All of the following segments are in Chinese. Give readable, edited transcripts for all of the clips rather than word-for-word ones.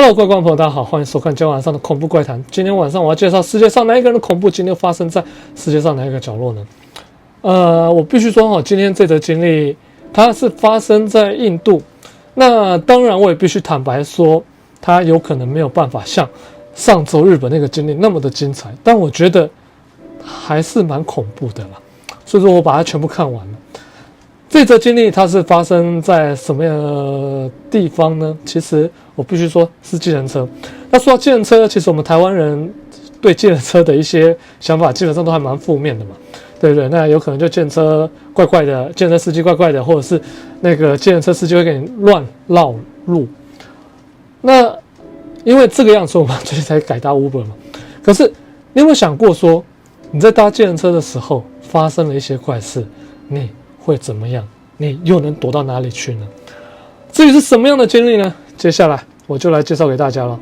Hello， 各位观众朋友，大家好，欢迎收看今天晚上的恐怖怪谈。今天晚上我要介绍世界上哪一个人的恐怖经历发生在世界上哪一个角落呢？我必须说今天这则经历它是发生在印度。那当然，我也必须坦白说，它有可能没有办法像上周日本那个经历那么的精彩，但我觉得还是蛮恐怖的啦。所以说我把它全部看完了。这则经历它是发生在什么样的地方呢？其实我必须说是计程车。那说到计程车，其实我们台湾人对计程车的一些想法基本上都还蛮负面的嘛，对不对？那有可能就计程车怪怪的，计程车司机怪怪的，或者是那个计程车司机会给你乱绕路。那因为这个样子，我们最近才改搭 Uber 嘛。可是你有没有想过说，你在搭计程车的时候发生了一些怪事，你会怎么样？你又能躲到哪里去呢？至于是什么样的经历呢？接下来我就来介绍给大家了。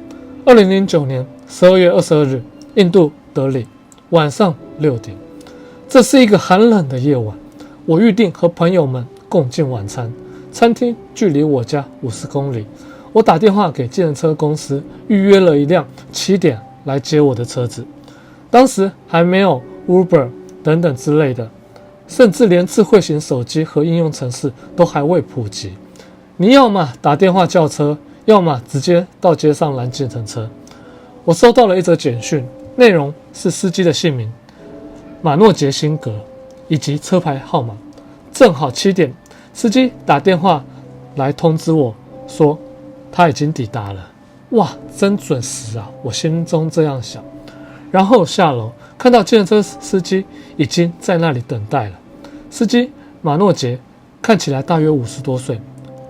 2009年12月22日，印度德里，晚上6点。这是一个寒冷的夜晚，我预定和朋友们共进晚餐，餐厅距离我家50公里。我打电话给计程车公司，预约了一辆7点来接我的车子。当时还没有 Uber 等等之类的，甚至连智慧型手机和应用程式都还未普及。你要么打电话叫车，要么直接到街上拦计程车。我收到了一则简讯，内容是司机的姓名马诺杰辛格以及车牌号码。正好7点，司机打电话来通知我说他已经抵达了。哇，真准时啊！我心中这样想。然后下楼看到计程车司机已经在那里等待了。司机马诺杰看起来大约50多岁，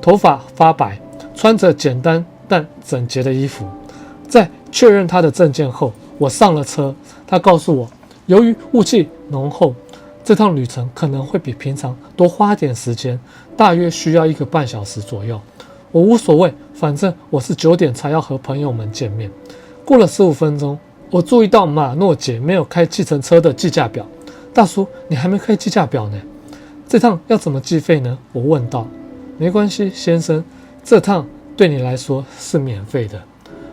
头发发白，穿着简单但整洁的衣服。在确认他的证件后，我上了车。他告诉我，由于雾气浓厚，这趟旅程可能会比平常多花点时间，大约需要1个半小时左右。我无所谓，反正我是9点才要和朋友们见面。过了15分钟，我注意到马诺杰没有开计程车的计价表。大叔，你还没开计价表呢？这趟要怎么计费呢？我问道。没关系，先生，这趟对你来说是免费的。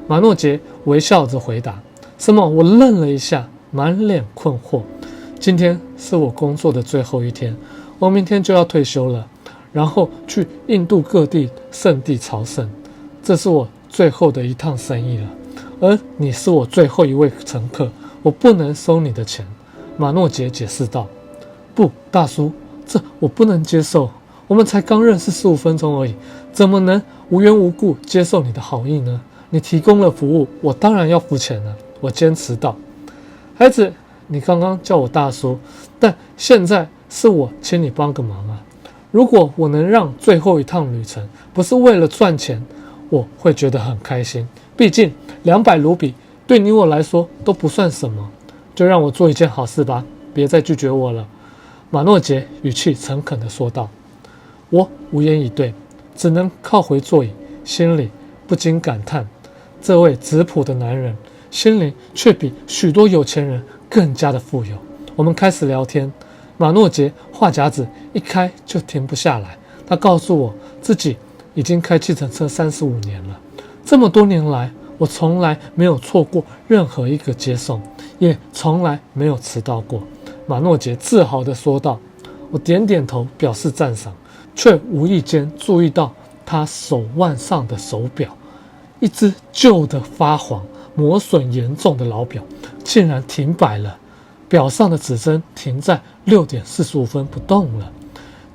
马诺杰微笑着回答。什么？我愣了一下，满脸困惑。今天是我工作的最后一天，我明天就要退休了，然后去印度各地圣地朝圣。这是我最后的一趟生意了，而你是我最后一位乘客，我不能收你的钱。马诺杰解释道。不，大叔，这我不能接受。我们才刚认识15分钟而已，怎么能无缘无故接受你的好意呢？你提供了服务，我当然要付钱了。我坚持道。孩子，你刚刚叫我大叔，但现在是我请你帮个忙啊。如果我能让最后一趟旅程不是为了赚钱，我会觉得很开心。毕竟200卢比对你我来说都不算什么。就让我做一件好事吧，别再拒绝我了。马诺杰语气诚恳地说道。我无言以对，只能靠回座椅，心里不禁感叹，这位质朴的男人心灵却比许多有钱人更加的富有。我们开始聊天，马诺杰话匣子一开就停不下来。他告诉我自己已经开计程车35年了，这么多年来，我从来没有错过任何一个接送，也从来没有迟到过。马诺杰自豪地说道。我点点头表示赞赏，却无意间注意到他手腕上的手表，一只旧的发黄、磨损严重的老表竟然停摆了，表上的指针停在6点45分不动了。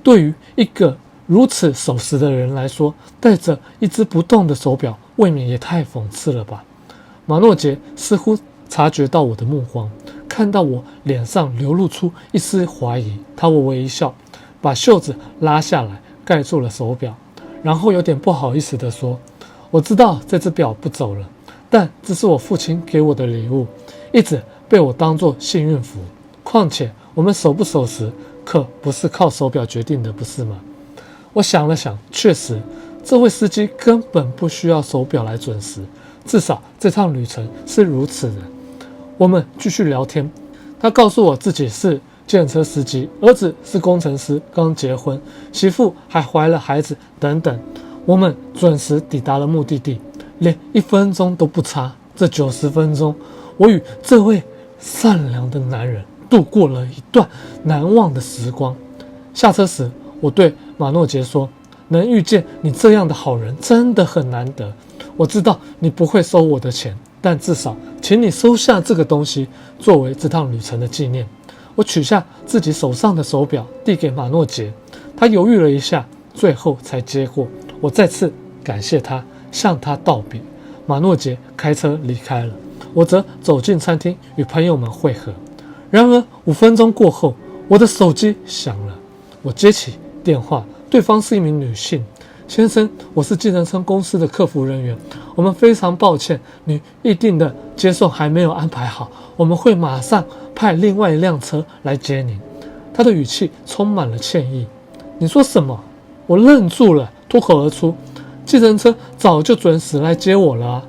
对于一个如此守时的人来说，带着一只不动的手表未免也太讽刺了吧。马诺杰似乎察觉到我的目光，看到我脸上流露出一丝怀疑，他微微一笑，把袖子拉下来盖住了手表，然后有点不好意思地说，我知道这只表不走了，但这是我父亲给我的礼物，一直被我当作幸运符。况且我们守不守时可不是靠手表决定的，不是吗？我想了想，确实这位司机根本不需要手表来准时，至少这趟旅程是如此的。我们继续聊天，他告诉我自己是计程车司机，儿子是工程师，刚结婚，媳妇还怀了孩子等等。我们准时抵达了目的地，连1分钟都不差。这90分钟，我与这位善良的男人度过了一段难忘的时光。下车时，我对马诺杰说：“能遇见你这样的好人真的很难得。我知道你不会收我的钱，但至少请你收下这个东西，作为这趟旅程的纪念。”我取下自己手上的手表，递给马诺杰。他犹豫了一下，最后才接过。我再次感谢他，向他道别。马诺杰开车离开了，我则走进餐厅与朋友们会合。然而5分钟过后，我的手机响了。我接起电话，对方是一名女性。先生，我是计程车公司的客服人员，我们非常抱歉，你预定的接送还没有安排好，我们会马上派另外一辆车来接您。他的语气充满了歉意。你说什么？我愣住了，脱口而出：计程车早就准时来接我了啊，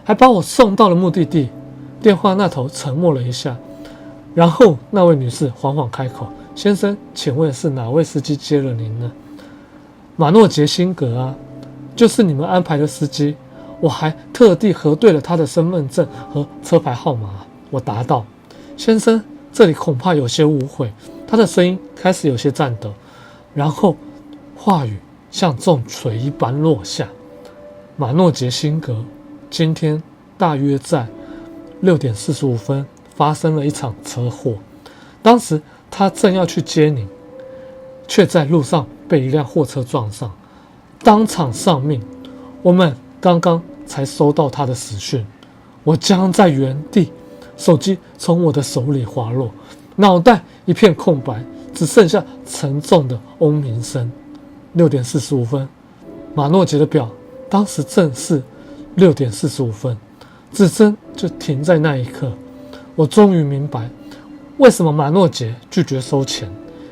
还把我送到了目的地。电话那头沉默了一下，然后那位女士缓缓开口：先生，请问是哪位司机接了您呢？马诺杰辛格啊，就是你们安排的司机。我还特地核对了他的身份证和车牌号码。我答道：先生，这里恐怕有些误会。他的声音开始有些颤抖，然后话语像重锤一般落下。马诺杰辛格，今天大约在6点45分发生了一场车祸，当时他正要去接您，却在路上被一辆货车撞上，当场丧命。我们刚刚才收到他的死讯。我僵在原地，手机从我的手里滑落，脑袋一片空白，只剩下沉重的嗡鸣声。6点45分，马诺杰的表当时正是6点45分，指针就停在那一刻。我终于明白为什么马诺杰拒绝收钱，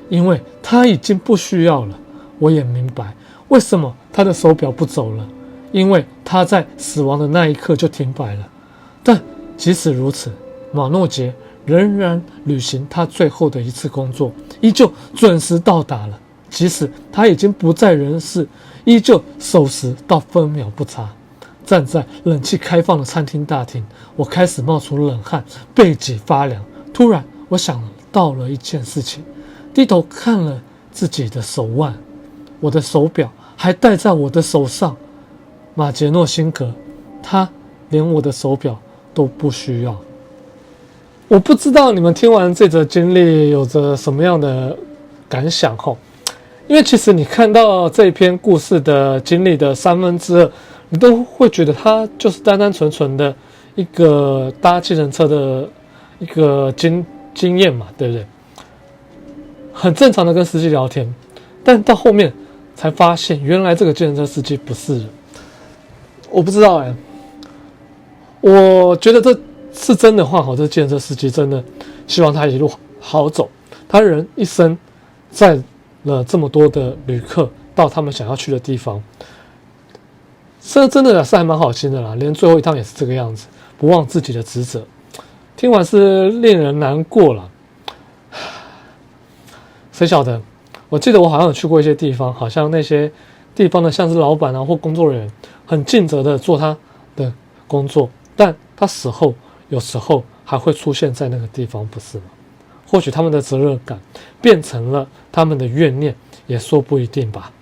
因为他已经不需要了。我也明白为什么他的手表不走了，因为他在死亡的那一刻就停摆了。但即使如此，马诺杰仍然履行他最后的一次工作，依旧准时到达了。即使他已经不在人世，依旧守时到分秒不差。站在冷气开放的餐厅大厅，我开始冒出冷汗，背脊发凉。突然我想到了一件事情，低头看了自己的手腕，我的手表还戴在我的手上。马杰诺辛格，他连我的手表都不需要。我不知道你们听完这则经历有着什么样的感想吼？因为其实你看到这篇故事的经历的2/3，你都会觉得他就是单单纯纯的一个搭计程车的一个经验嘛，对不对？很正常的跟司机聊天，但到后面才发现，原来这个计程车司机不是人。我不知道我觉得这是真的话，这计程车司机真的希望他一路好走。他人一生载了这么多的旅客到他们想要去的地方，这真的是还蛮好心的啦，连最后一趟也是这个样子，不忘自己的职责。听完是令人难过了。谁晓得？我记得我好像有去过一些地方，好像那些地方的像是老板啊或工作人员很尽责的做他的工作，但他死后有时候还会出现在那个地方，不是吗？或许他们的责任感变成了他们的怨念，也说不一定吧。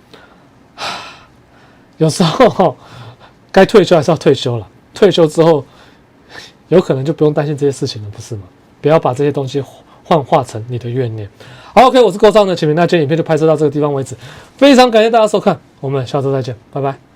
有时候该退休还是要退休了，退休之后有可能就不用担心这些事情了，不是吗？不要把这些东西幻化成你的怨念。好 ，OK， 我是高尚的前面，那今天影片就拍摄到这个地方为止，非常感谢大家收看，我们下周再见，拜拜。